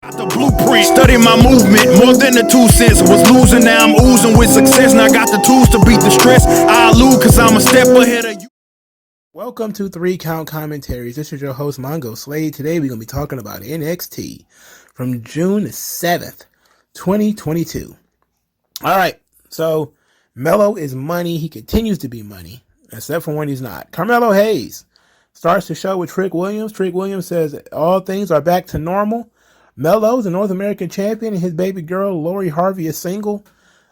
The blueprint, study my movement, more than the 2 cents. Was losing, now I'm oozing with success. Now I got the tools to beat the stress. I lose cause I'm a step ahead of you. Welcome to 3 Count Commentaries. This is your host, MagMongoSlade. Today we're going to be talking about NXT from June 7th, 2022. Alright, so Melo is money. He continues to be money, except for when he's not. Carmelo Hayes starts the show with Trick Williams. Trick Williams says all things are back to normal. Melo's the North American champion, and his baby girl, Lori Harvey, is single.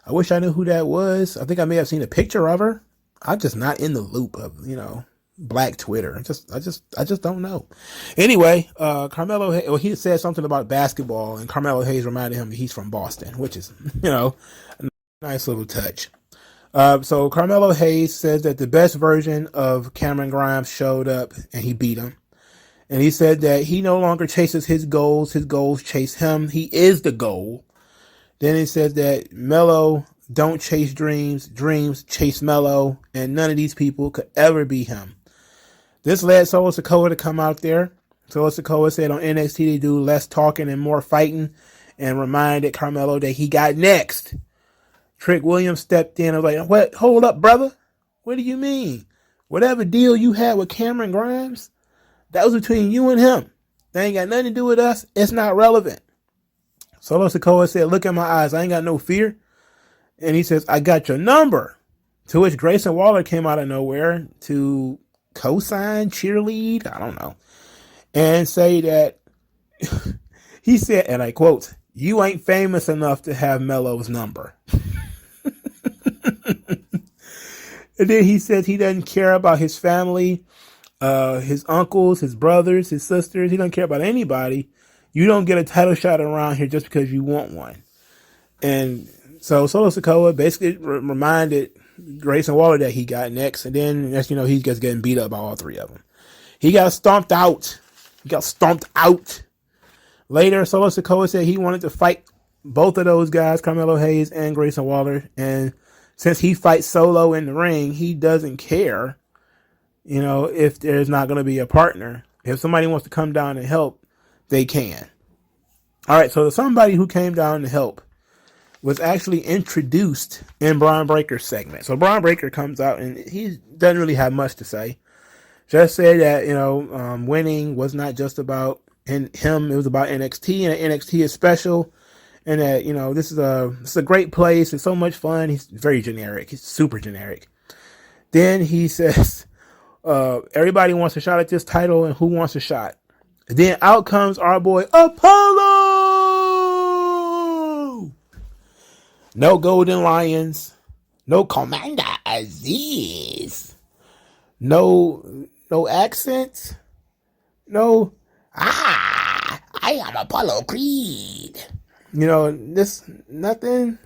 I wish I knew who that was. I think I may have seen a picture of her. I'm just not in the loop of, black Twitter. I just don't know. Anyway, Carmelo, he said something about basketball, and Carmelo Hayes reminded him that he's from Boston, which is, a nice little touch. So Carmelo Hayes says that the best version of Cameron Grimes showed up, and he beat him. And he said that he no longer chases his goals chase him. He is the goal. Then he says that Melo don't chase dreams chase Melo, and none of these people could ever be him. This led Solo Sikoa to come out there. Solo Sikoa said on NXT they do less talking and more fighting, and reminded Carmelo that he got next. Trick Williams stepped in and was like, "What? Hold up, brother. What do you mean? Whatever deal you had with Cameron Grimes, that was between you and him. That ain't got nothing to do with us. It's not relevant." Solo Sikoa said, "Look at my eyes. I ain't got no fear." And he says, "I got your number." To which Grayson Waller came out of nowhere to co-sign, cheerlead, I don't know, and say that he said, and I quote, "You ain't famous enough to have Melo's number." And then he says he doesn't care about his family, his uncles, his brothers, his sisters. He doesn't care about anybody. You don't get a title shot around here just because you want one. And so Solo Sikoa basically reminded Grayson Waller that he got next. And then, he's just getting beat up by all three of them. He got stomped out. Later, Solo Sikoa said he wanted to fight both of those guys, Carmelo Hayes and Grayson Waller. And since he fights solo in the ring, he doesn't care, if there's not going to be a partner. If somebody wants to come down and help, they can. All right, so somebody who came down to help was actually introduced in Bron Breakker's segment. So Bron Breakker comes out, and he doesn't really have much to say. Just say that, winning was not just about him, it was about NXT, and NXT is special, and that, this is a great place, it's so much fun. He's very generic. He's super generic. Then he says, everybody wants a shot at this title, and who wants a shot? And then out comes our boy Apollo. No Golden Lions, no Commander Aziz, no accents, no I am Apollo Creed. This nothing.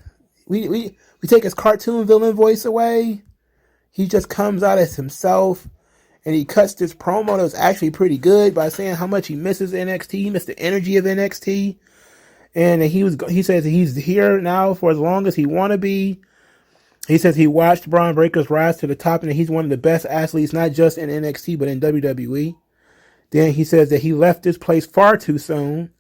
We take his cartoon villain voice away. He just comes out as himself, and he cuts this promo that was actually pretty good by saying how much he misses NXT. He missed the energy of NXT, and he says he's here now for as long as he want to be. He says he watched Bron Breakker's rise to the top, and that he's one of the best athletes, not just in NXT but in WWE. Then he says that he left this place far too soon.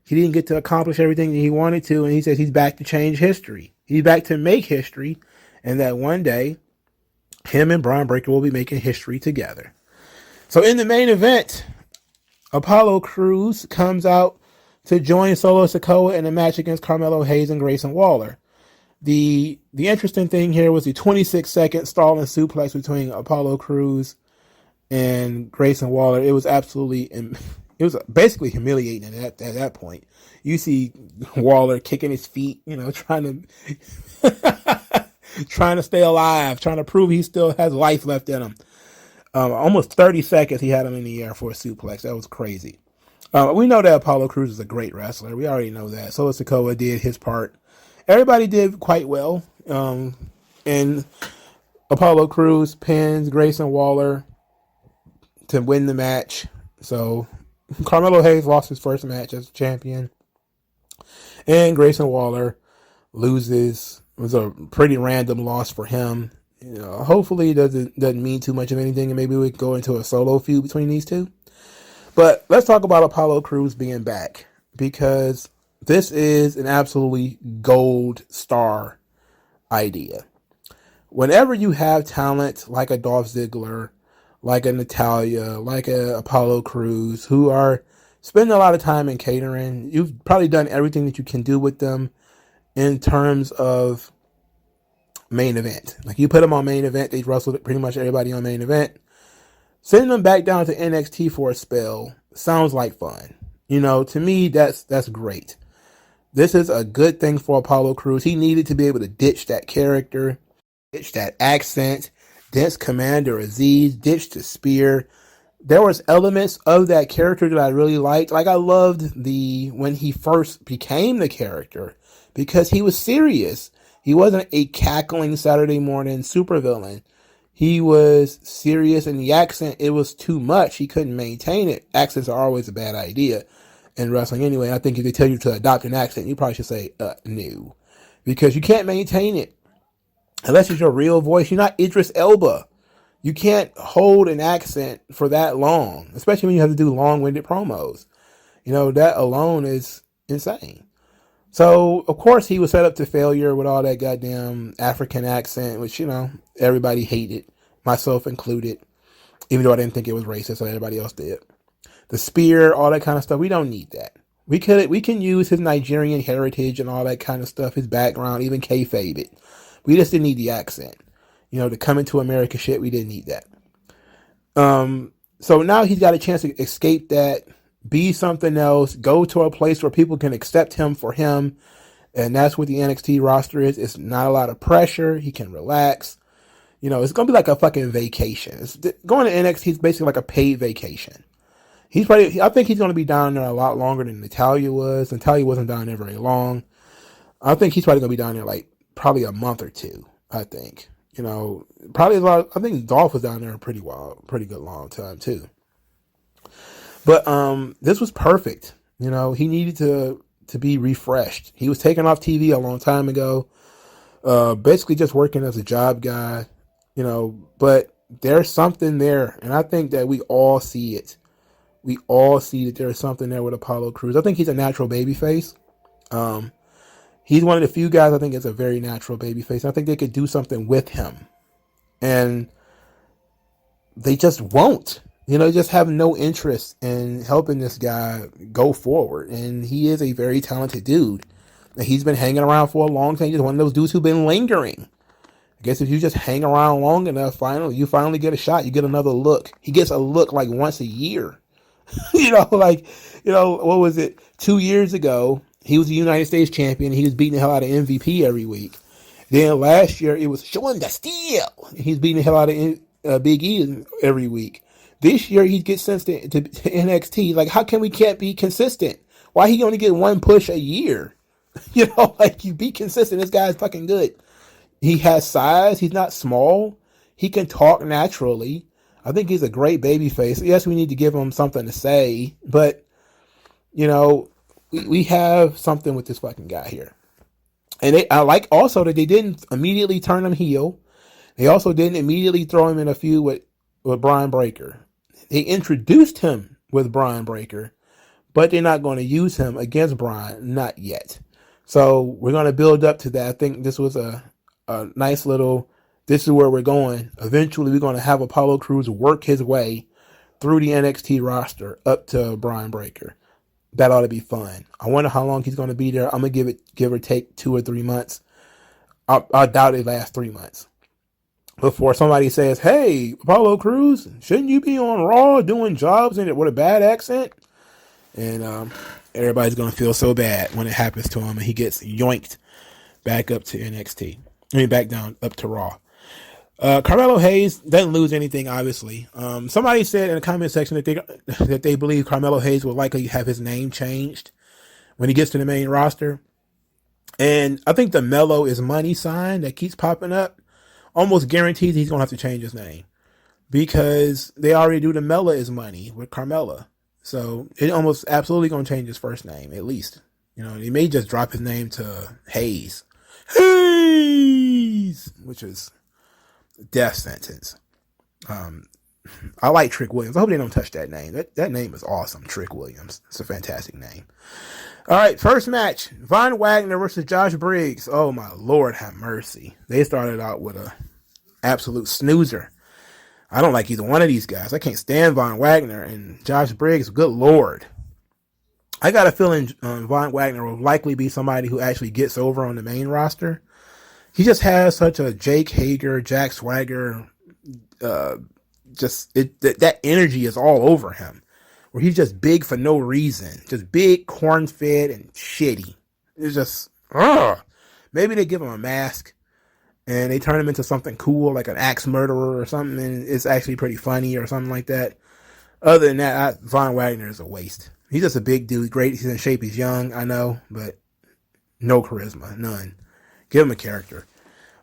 He didn't get to accomplish everything that he wanted to, and he says he's back to change history. He's back to make history, and that one day, him and Bron Breakker will be making history together. So in the main event, Apollo Crews comes out to join Solo Sikoa in a match against Carmelo Hayes and Grayson Waller. The interesting thing here was the 26-second stalling suplex between Apollo Crews and Grayson Waller. It was basically humiliating at that point. You see Waller kicking his feet, trying to stay alive, trying to prove he still has life left in him. Almost 30 seconds he had him in the air for a suplex. That was crazy. We know that Apollo Crews is a great wrestler. We already know that. Solo Sikoa did his part. Everybody did quite well. And Apollo Crews pins Grayson Waller to win the match. So Carmelo Hayes lost his first match as champion, and Grayson Waller loses. It was a pretty random loss for him. Hopefully it doesn't mean too much of anything, and maybe we can go into a solo feud between these two. But let's talk about Apollo Crews being back, because This is an absolutely gold star idea. Whenever you have talent like a Dolph Ziggler, like a Natalia, like a Apollo Crews, who are spending a lot of time in catering, you've probably done everything that you can do with them in terms of main event. Like you put them on main event, they've wrestled pretty much everybody on main event. Sending them back down to NXT for a spell sounds like fun. To me, that's great. This is a good thing for Apollo Crews. He needed to be able to ditch that character, ditch that accent, ditch Commander Aziz, ditch the spear. There was elements of that character that I really liked. Like I loved when he first became the character because he was serious. He wasn't a cackling Saturday morning supervillain. He was serious, and the accent, it was too much. He couldn't maintain it. Accents are always a bad idea in wrestling anyway. I think if they tell you to adopt an accent, you probably should say, no. Because you can't maintain it. Unless it's your real voice. You're not Idris Elba. You can't hold an accent for that long, especially when you have to do long-winded promos. That alone is insane. So, of course, he was set up to failure with all that goddamn African accent, which, everybody hated, myself included, even though I didn't think it was racist, so everybody else did. The spear, all that kind of stuff, we don't need that. We can use his Nigerian heritage and all that kind of stuff, his background, even kayfabe it. We just didn't need the accent. The coming to America shit, we didn't need that. So now he's got a chance to escape that, be something else, go to a place where people can accept him for him. And that's what the NXT roster is. It's not a lot of pressure. He can relax. It's going to be like a fucking vacation. Going to NXT is basically like a paid vacation. I think he's going to be down there a lot longer than Natalia was. Natalia wasn't down there very long. I think he's probably going to be down there like probably a month or two, I think. Probably a lot. I think Dolph was down there a pretty good long time too. But this was perfect. He needed to be refreshed. He was taken off TV a long time ago. Basically just working as a job guy. But there's something there, and I think that we all see it. We all see that there's something there with Apollo Crews. I think he's a natural babyface. He's one of the few guys I think is a very natural babyface. I think they could do something with him. And they just won't. Just have no interest in helping this guy go forward. And he is a very talented dude. And he's been hanging around for a long time. He's one of those dudes who've been lingering. I guess if you just hang around long enough, you finally get a shot. You get another look. He gets a look like once a year. What was it? 2 years ago, he was the United States champion. He was beating the hell out of MVP every week. Then last year, it was showing the steel. He's beating the hell out of Big E every week. This year, he gets sent to NXT. Like, how can we can't be consistent? Why he only get one push a year? You be consistent. This guy's fucking good. He has size. He's not small. He can talk naturally. I think he's a great babyface. Yes, we need to give him something to say, but, we have something with this fucking guy here. And I like also that they didn't immediately turn him heel. They also didn't immediately throw him in a feud with Brian Breaker. They introduced him with Brian Breaker, but they're not going to use him against Brian, not yet. So we're going to build up to that. I think this was a nice little, this is where we're going. Eventually, we're going to have Apollo Crews work his way through the NXT roster up to Brian Breaker. That ought to be fun. I wonder how long he's going to be there. I'm going to give or take 2 or 3 months. I doubt it lasts 3 months before somebody says, hey, Apollo Crews, shouldn't you be on Raw doing jobs in it with a bad accent? And everybody's going to feel so bad when it happens to him and he gets yoinked back up to NXT. Back down up to Raw. Carmelo Hayes doesn't lose anything, obviously. Somebody said in the comment section that they believe Carmelo Hayes will likely have his name changed when he gets to the main roster. And I think the Mello is money sign that keeps popping up almost guarantees he's going to have to change his name because they already do the Mella is money with Carmella. So it almost absolutely going to change his first name, at least. He may just drop his name to Hayes. Hayes! Which is death sentence. I like Trick Williams. I hope they don't touch that name. That name is awesome, Trick Williams. It's a fantastic name. All right, first match, Von Wagner versus Josh Briggs. Oh, my Lord, have mercy. They started out with a absolute snoozer. I don't like either one of these guys. I can't stand Von Wagner and Josh Briggs. Good Lord. I got a feeling Von Wagner will likely be somebody who actually gets over on the main roster. He just has such a Jake Hager, Jack Swagger, that energy is all over him. Where he's just big for no reason. Just big, corn-fed, and shitty. It's just, maybe they give him a mask and they turn him into something cool, like an axe murderer or something, and it's actually pretty funny or something like that. Other than that, Von Wagner is a waste. He's just a big dude. Great. He's in shape. He's young, I know, but no charisma. None. Give him a character.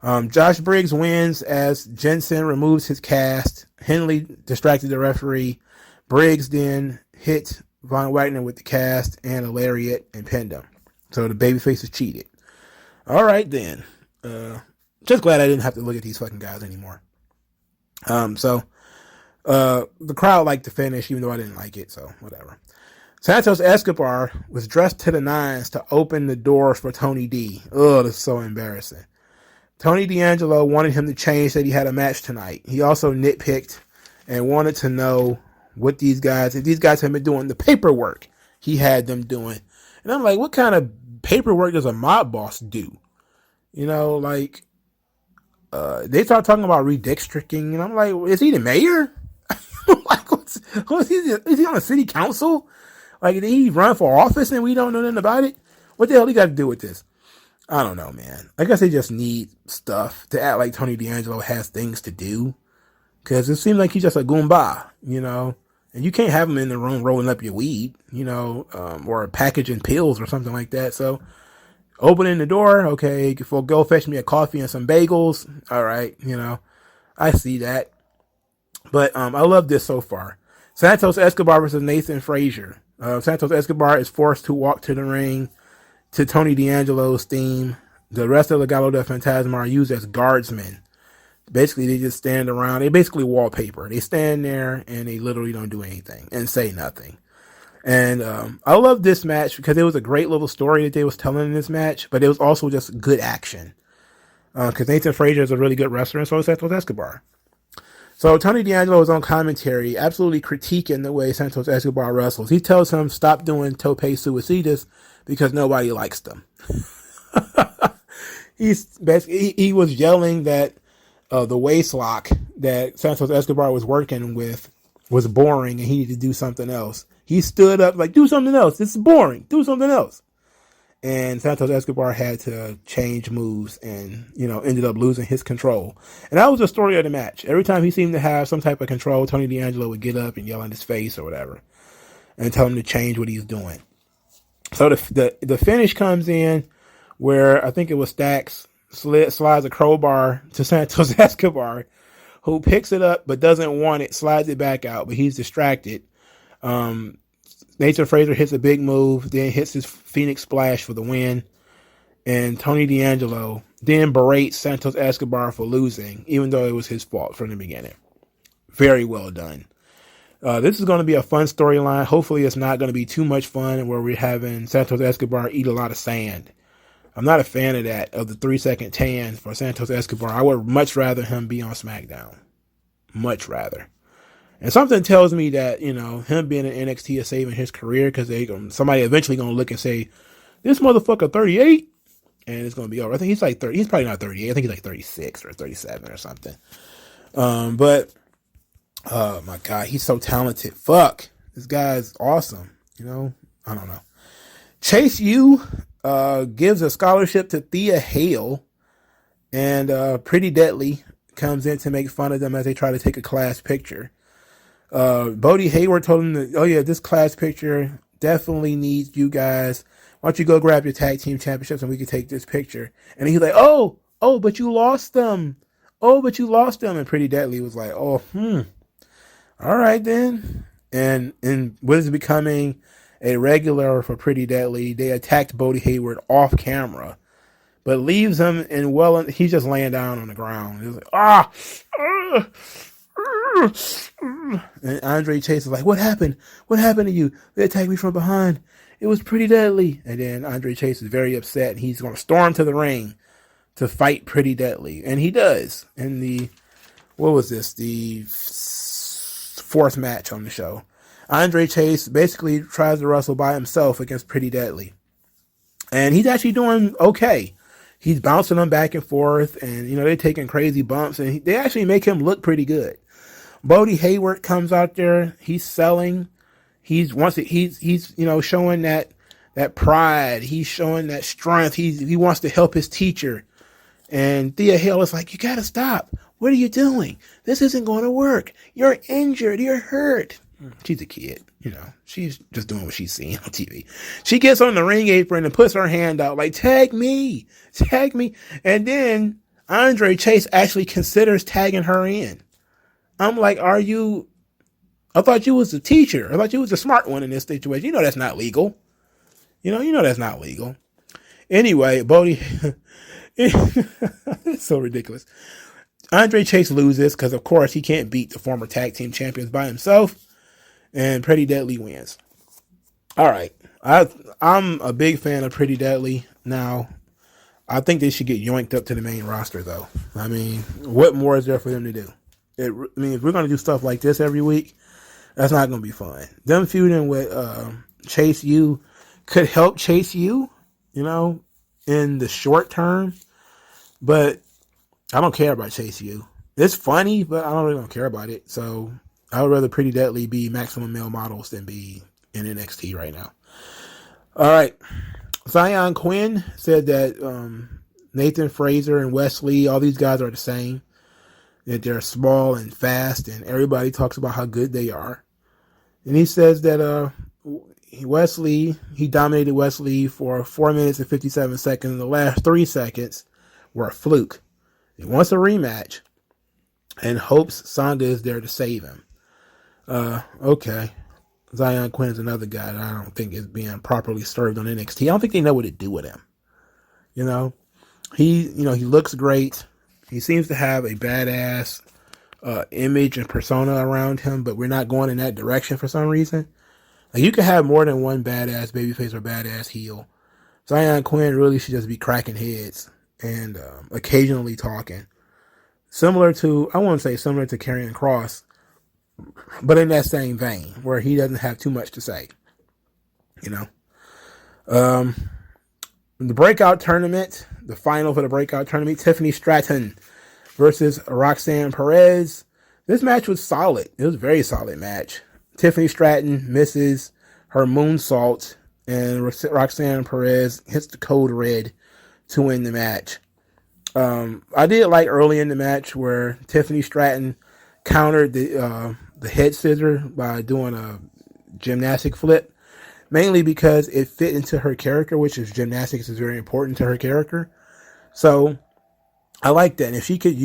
Josh Briggs wins as Jensen removes his cast. Henley distracted the referee. Briggs then hit Von Wagner with the cast and a lariat and pinned him. So the babyface is cheated. All right, then. Just glad I didn't have to look at these fucking guys anymore. The crowd liked the finish, even though I didn't like it, so whatever. Santos Escobar was dressed to the nines to open the doors for Tony D. Oh, that's so embarrassing. Tony D'Angelo wanted him to change that he had a match tonight. He also nitpicked and wanted to know what if these guys had been doing the paperwork he had them doing. And I'm like, what kind of paperwork does a mob boss do? You know, like, they start talking about redistricting, and I'm like, is he the mayor? Like, is he on a city council? Like, did he run for office and we don't know nothing about it? What the hell he got to do with this? I don't know, man. I guess they just need stuff to act like Tony D'Angelo has things to do. Because it seems like he's just a Goomba, you know. And you can't have him in the room rolling up your weed, you know, or packaging pills or something like that. So, opening the door, okay, go fetch me a coffee and some bagels. All right, you know, I see that. But I love this so far. Santos Escobar versus Nathan Frazier. Santos Escobar is forced to walk to the ring to Tony D'Angelo's theme. The rest of the Legado del Fantasma are used as guardsmen. Basically, they just stand around. They basically wallpaper. They stand there and they literally don't do anything and say nothing. And I love this match because it was a great little story that they was telling in this match, but it was also just good action. Because Nathan Frazier is a really good wrestler, and so is Santos Escobar. So Tony D'Angelo is on commentary, absolutely critiquing the way Santos Escobar wrestles. He tells him stop doing tope suicidas because nobody likes them. He was yelling that the waist lock that Santos Escobar was working with was boring and he needed to do something else. He stood up like, do something else. This is boring. Do something else. And Santos Escobar had to change moves and, you know, ended up losing his control. And that was the story of the match. Every time he seemed to have some type of control, Tony D'Angelo would get up and yell in his face or whatever and tell him to change what he's doing. So the finish comes in where I think it was Stacks slides a crowbar to Santos Escobar, who picks it up but doesn't want it, slides it back out, but he's distracted. Nathan Frazier hits a big move, then hits his Phoenix Splash for the win. And Tony D'Angelo then berates Santos Escobar for losing, even though it was his fault from the beginning. Very well done. This is going to be a fun storyline. Hopefully it's not going to be too much fun where we're having Santos Escobar eat a lot of sand. I'm not a fan of that, of the 3-second tan for Santos Escobar. I would much rather him be on SmackDown. Much rather. And something tells me that, you know, him being in NXT is saving his career because somebody eventually going to look and say, this motherfucker 38? And it's going to be over. I think he's like 30. He's probably not 38. I think he's like 36 or 37 or something. But, oh my God, he's so talented. Fuck. This guy's awesome. You know, I don't know. Chase U gives a scholarship to Thea Hale. And Pretty Deadly comes in to make fun of them as they try to take a class picture. Bodie Hayward told him that, oh yeah, this class picture definitely needs you guys. Why don't you go grab your tag team championships and we can take this picture? And he's like, oh, but you lost them. And Pretty Deadly was like, all right then. And what is becoming a regular for Pretty Deadly, they attacked Bodie Hayward off camera, but leaves him in he's just laying down on the ground. He's like, And Andre Chase is like, what happened? What happened to you? They attacked me from behind. It was pretty deadly. And then Andre Chase is very upset, and he's going to storm to the ring to fight Pretty Deadly. And he does. In the, what was this? The fourth match on the show. Andre Chase basically tries to wrestle by himself against Pretty Deadly. And he's actually doing okay. He's bouncing them back and forth, and, you know, they're taking crazy bumps, and they actually make him look pretty good. Bodie Hayward comes out there. He's selling. He's you know, showing that pride. He's showing that strength. He wants to help his teacher. And Thea Hale is like, you got to stop. What are you doing? This isn't going to work. You're injured. You're hurt. She's a kid, you know. She's just doing what she's seeing on TV. She gets on the ring apron and puts her hand out like, tag me. And then Andre Chase actually considers tagging her in. I'm like, I thought you was the teacher. I thought you was the smart one in this situation. You know that's not legal. You know that's not legal. Anyway, Bodie, it's so ridiculous. Andre Chase loses because, of course, he can't beat the former tag team champions by himself. And Pretty Deadly wins. All right. I'm a big fan of Pretty Deadly now. I think they should get yoinked up to the main roster, though. I mean, what more is there for them to do? If we're going to do stuff like this every week, that's not going to be fun. Them feuding with Chase U could help Chase U, you know, in the short term. But I don't care about Chase U. It's funny, but I don't really care about it. So I would rather Pretty Deadly be Maximum Male Models than be in NXT right now. All right. Zion Quinn said that Nathan Fraser and Wesley, all these guys are the same. That they're small and fast, and everybody talks about how good they are. And he says that he dominated Wesley for 4 minutes and 57 seconds. And the last 3 seconds were a fluke. He wants a rematch and hopes Songa is there to save him. Okay. Zion Quinn is another guy that I don't think is being properly served on NXT. I don't think they know what to do with him. You know, he looks great. He seems to have a badass image and persona around him, but we're not going in that direction for some reason. Like, you can have more than one badass babyface or badass heel. Zion Quinn really should just be cracking heads and occasionally talking. Similar to Karrion Kross, but in that same vein, where he doesn't have too much to say. You know? The breakout tournament, the final for the breakout tournament, Tiffany Stratton versus Roxanne Perez. This match was solid. It was a very solid match. Tiffany Stratton misses her moonsault, and Roxanne Perez hits the code red to win the match. I did like early in the match where Tiffany Stratton countered the head scissor by doing a gymnastic flip. Mainly because it fit into her character, which is gymnastics is very important to her character. So I like that. And if she could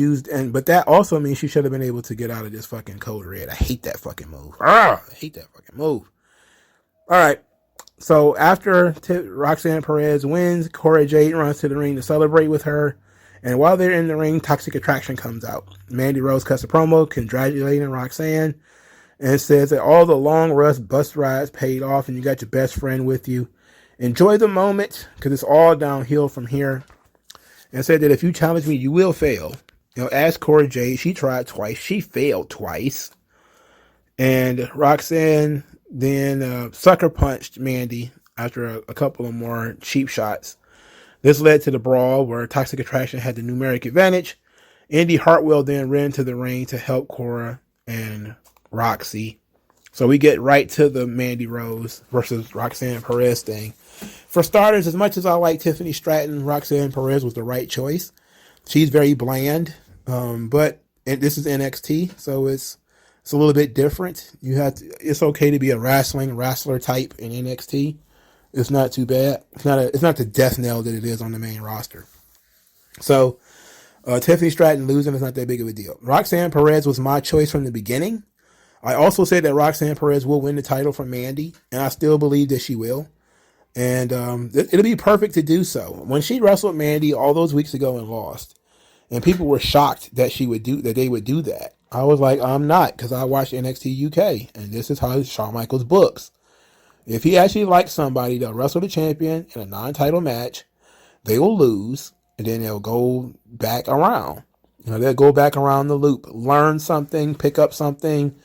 but that also means she should have been able to get out of this fucking code red. I hate that fucking move. I hate that fucking move. All right. So after Roxanne Perez wins, Cora Jade runs to the ring to celebrate with her. And while they're in the ring, Toxic Attraction comes out. Mandy Rose cuts a promo congratulating Roxanne and says that all the long bus rides paid off and you got your best friend with you. Enjoy the moment because it's all downhill from here. And said that if you challenge me, you will fail. You know, ask Cora Jade. She tried twice. She failed twice. And Roxanne then sucker punched Mandy after a couple of more cheap shots. This led to the brawl where Toxic Attraction had the numeric advantage. Indy Hartwell then ran to the ring to help Cora and Roxy. So we get right to the Mandy Rose versus Roxanne Perez thing. For starters, as much as I like Tiffany Stratton, Roxanne Perez was the right choice. She's very bland, but this is NXT, so it's a little bit different. It's okay to be a wrestler type in NXT. It's not too bad. It's not the death knell that it is on the main roster. So Tiffany Stratton losing is not that big of a deal. Roxanne Perez was my choice from the beginning. I also said that Roxanne Perez will win the title from Mandy, and I still believe that she will. And it'll be perfect to do so. When she wrestled Mandy all those weeks ago and lost, and people were shocked that they would do that. I was like, I'm not, because I watched NXT UK, and this is how Shawn Michaels books. If he actually likes somebody, they'll wrestle the champion in a non-title match. They will lose, and then they'll go back around. They'll go back around the loop, learn something, pick up something.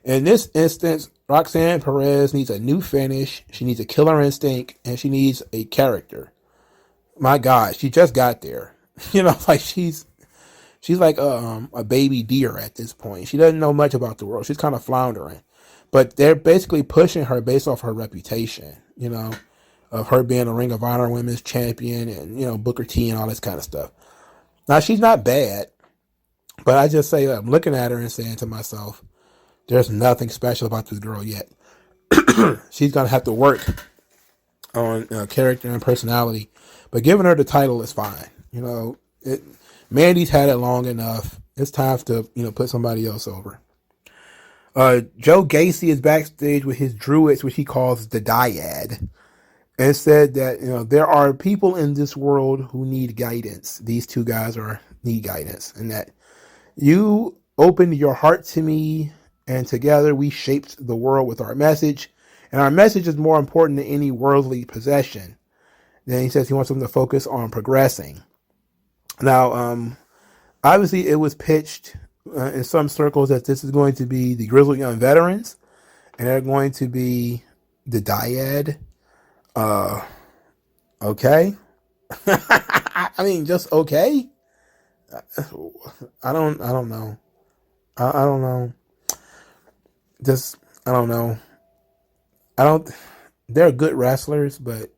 In this instance, Roxanne Perez needs a new finish. She needs a killer instinct, and she needs a character. My God, she just got there. Like she's like a baby deer at this point. She doesn't know much about the world. She's kind of floundering. But they're basically pushing her based off her reputation, of her being a Ring of Honor Women's Champion and, Booker T and all this kind of stuff. Now, she's not bad, but I just say I'm looking at her and saying to myself, there's nothing special about this girl yet. She's going to have to work on character and personality, but giving her the title is fine. Mandy's had it long enough. It's time to, put somebody else over. Joe Gacy is backstage with his druids, which he calls the Dyad, and said that, there are people in this world who need guidance. These two guys need guidance, and that you opened your heart to me, and together we shaped the world with our message, and our message is more important than any worldly possession. Then he says he wants them to focus on progressing. Now, obviously it was pitched in some circles that this is going to be the Grizzled Young Veterans, and they're going to be the Dyad. Okay. I mean, just okay. I don't know. I don't know. I don't know. They're good wrestlers, but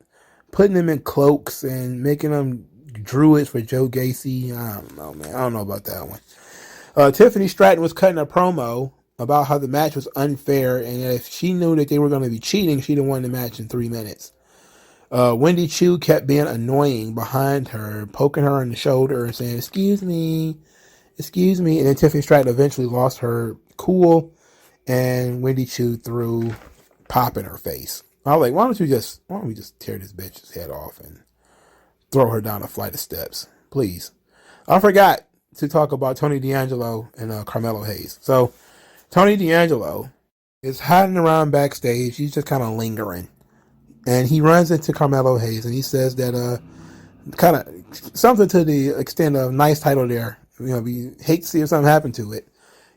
putting them in cloaks and making them druids for Joe Gacy, I don't know, man. I don't know about that one. Tiffany Stratton was cutting a promo about how the match was unfair, and if she knew that they were going to be cheating, she'd have won the match in 3 minutes. Wendy Chu kept being annoying behind her, poking her in the shoulder and saying, excuse me. And then Tiffany Stratton eventually lost her cool, and Wendy Chu threw pop in her face. I was like, why don't we just tear this bitch's head off and throw her down a flight of steps, please. I forgot to talk about Tony D'Angelo and Carmelo Hayes. So Tony D'Angelo is hiding around backstage. He's just kind of lingering. And he runs into Carmelo Hayes, and he says that kind of something to the extent of nice title there. We hate to see if something happened to it.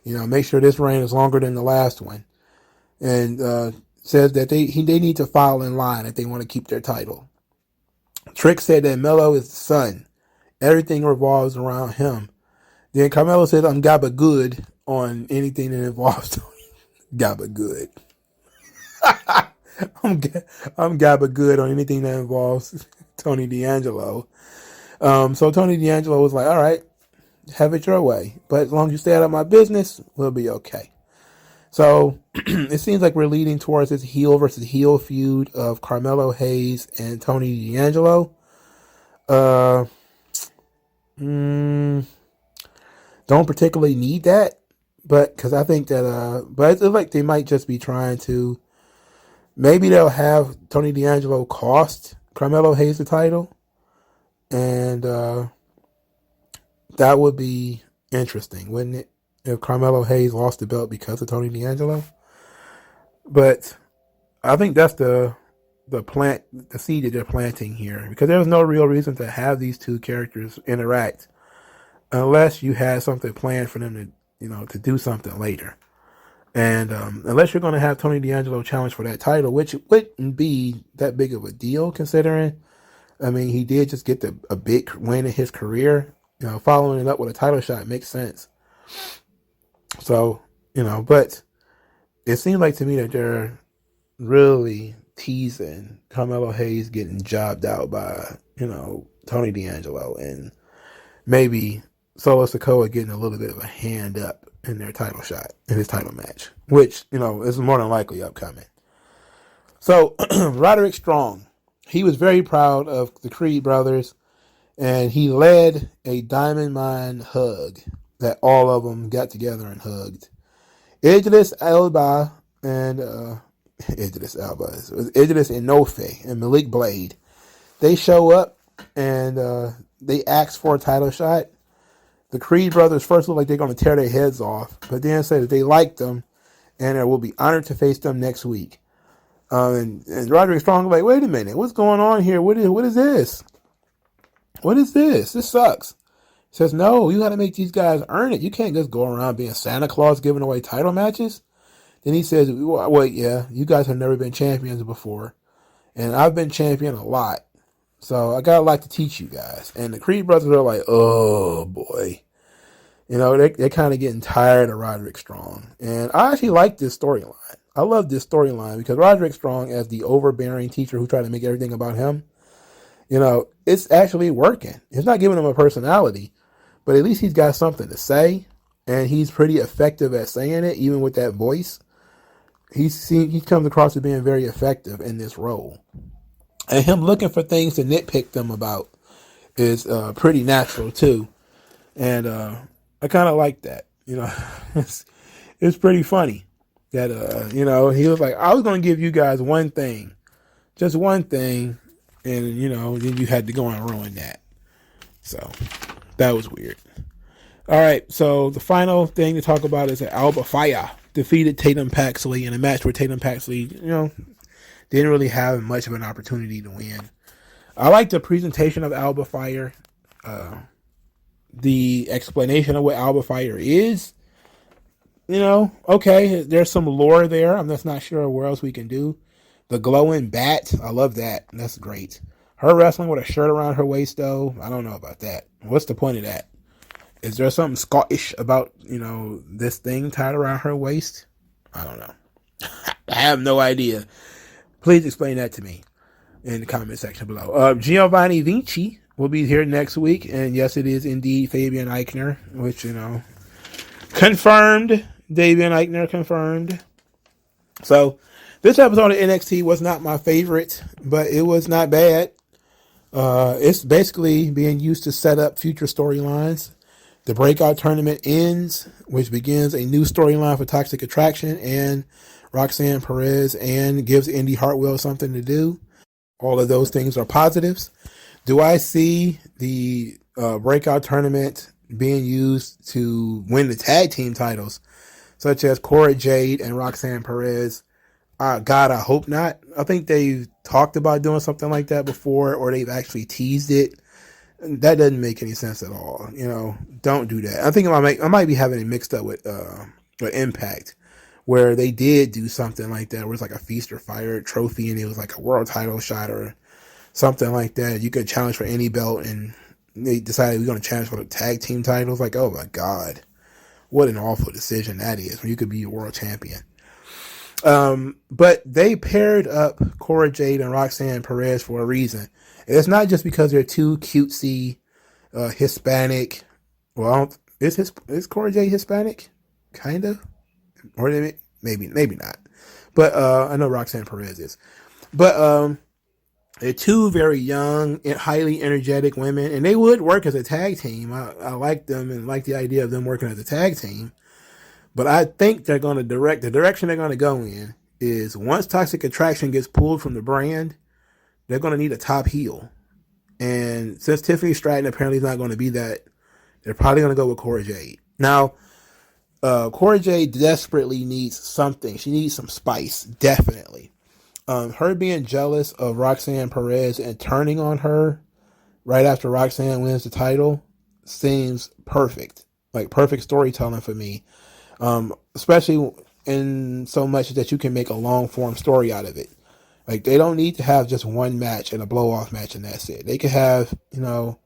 Make sure this reign is longer than the last one. And says that they need to file in line if they want to keep their title. Trick said that Melo is the son. Everything revolves around him. Then Carmelo said, I'm Gabba good on anything that involves Tony. Gabba good. I'm Gabba good on anything that involves Tony D'Angelo. So Tony D'Angelo was like, all right, have it your way. But as long as you stay out of my business, we'll be okay. So it seems like we're leading towards this heel versus heel feud of Carmelo Hayes and Tony D'Angelo. Don't particularly need that, but because I think that, but it's like they might just be trying to, maybe they'll have Tony D'Angelo cost Carmelo Hayes the title, and that would be interesting, wouldn't it? If Carmelo Hayes lost the belt because of Tony D'Angelo. But I think that's the seed that they're planting here, because there's no real reason to have these two characters interact unless you had something planned for them to do something later. And unless you're going to have Tony D'Angelo challenge for that title, which wouldn't be that big of a deal considering, I mean, he did just get a big win in his career. Following it up with a title shot makes sense. So, but it seems like to me that they're really teasing Carmelo Hayes getting jobbed out by, Tony D'Angelo, and maybe Solo Sikoa getting a little bit of a hand up in their title shot, in his title match, which, is more than likely upcoming. So, Roderick Strong, he was very proud of the Creed brothers, and he led a Diamond Mine hug that all of them got together and hugged. Idris Elba and Idris Enofe and Malik Blade, they show up and they ask for a title shot. the Creed brothers first look like they're going to tear their heads off, but then say that they like them and will be honored to face them next week. And Roderick Strong like, wait a minute, what's going on here? What is this? What is this? This sucks. He says, no, you got to make these guys earn it. You can't just go around being Santa Claus giving away title matches. Then he says, wait, yeah, you guys have never been champions before. And I've been champion a lot. So I got a lot to teach you guys. And the Creed brothers are like, oh, boy. You know, they're kind of getting tired of Roderick Strong. And I actually like this storyline. I love this storyline because Roderick Strong, as the overbearing teacher who tried to make everything about him, you know, it's actually working. It's not giving him a personality, but at least he's got something to say. And he's pretty effective at saying it, even with that voice. He comes across as being very effective in this role. And him looking for things to nitpick them about is pretty natural, too. And I kind of like that. You know, it's pretty funny that, you know, he was like, I was going to give you guys one thing, just one thing. And, you know, then you had to go and ruin that. So that was weird. All right. So the final thing to talk about is that Alba Fyre defeated Tatum Paxley in a match where Tatum Paxley, you know, didn't really have much of an opportunity to win. I like the presentation of Alba Fyre. The explanation of what Alba Fyre is, you know, okay, there's some lore there. I'm just not sure where else we can do. The glowing bat, I love that. That's great. Her wrestling with a shirt around her waist, though, I don't know about that. What's the point of that? Is there something Scottish about, you know, this thing tied around her waist? I don't know. I have no idea. Please explain that to me in the comment section below. Giovanni Vinci will be here next week. And yes, it is indeed Fabian Eichner, which, you know, confirmed. Fabian Eichner confirmed. So this episode of NXT was not my favorite, but it was not bad. It's basically being used to set up future storylines. The breakout tournament ends, which begins a new storyline for Toxic Attraction and Roxanne Perez, and gives Indy Hartwell something to do. All of those things are positives. Do I see the breakout tournament being used to win the tag team titles, such as Cora Jade and Roxanne Perez? God, I hope not. I think they've talked about doing something like that before, or they've actually teased it. That doesn't make any sense at all. You know, don't do that. I think I might be having it mixed up with Impact, where they did do something like that, where it's like a Feast or Fire trophy, and it was like a world title shot or something like that. You could challenge for any belt, and they decided we're going to challenge for the tag team titles. Like, oh my God, what an awful decision that is, when you could be a world champion. But they paired up Cora Jade and Roxanne Perez for a reason. It's not just because they're two cutesy, Hispanic. Well, is Cora Jade Hispanic? Kind of, or maybe not. But I know Roxanne Perez is. But they're two very young and highly energetic women, and they would work as a tag team. I like them and like the idea of them working as a tag team. But I think they're going to the direction they're going to go in is, once Toxic Attraction gets pulled from the brand, they're going to need a top heel. And since Tiffany Stratton apparently is not going to be that, they're probably going to go with Cora Jade. Now, Cora Jade desperately needs something. She needs some spice, definitely. Her being jealous of Roxanne Perez and turning on her right after Roxanne wins the title seems perfect. Like, perfect storytelling for me. Especially in so much that you can make a long form story out of it. Like, they don't need to have just one match and a blow off match and that's it. They could have, you know,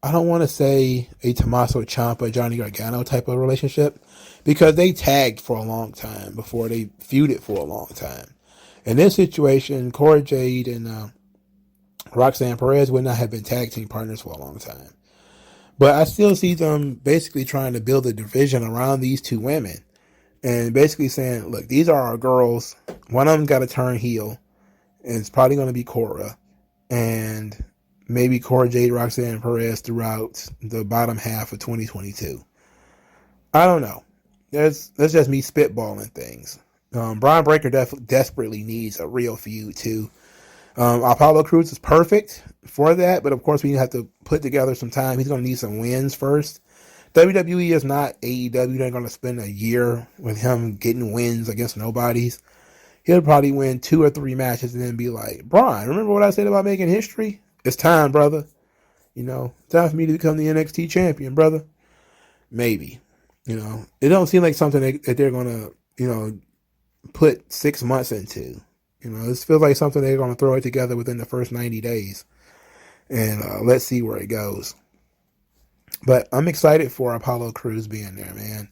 I don't want to say a Tommaso Ciampa, Johnny Gargano type of relationship, because they tagged for a long time before they feuded for a long time. In this situation, Cora Jade and Roxanne Perez would not have been tag team partners for a long time. But I still see them basically trying to build a division around these two women and basically saying, look, these are our girls. One of them got to turn heel, and it's probably going to be Cora, and maybe Cora Jade, Roxanne Perez throughout the bottom half of 2022. I don't know. That's just me spitballing things. Braun Breaker desperately needs a real feud too. Apollo Crews is perfect for that, but of course we have to put together some time. He's going to need some wins first WWE is not AEW. They're going to spend a year with him getting wins against nobodies. He'll probably win 2 or 3 matches and then be like, Brian, remember what I said about making history? It's time, brother. You know, time for me to become the NXT champion, brother. Maybe. You know, it don't seem like something that they're going to, you know, put 6 months into. You know, this feels like something they're going to throw it together within the first 90 days. And let's see where it goes. But I'm excited for Apollo Crews being there, man.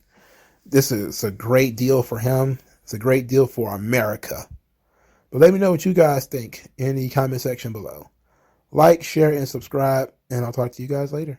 This is a great deal for him. It's a great deal for America. But let me know what you guys think in the comment section below. Like, share, and subscribe, and I'll talk to you guys later.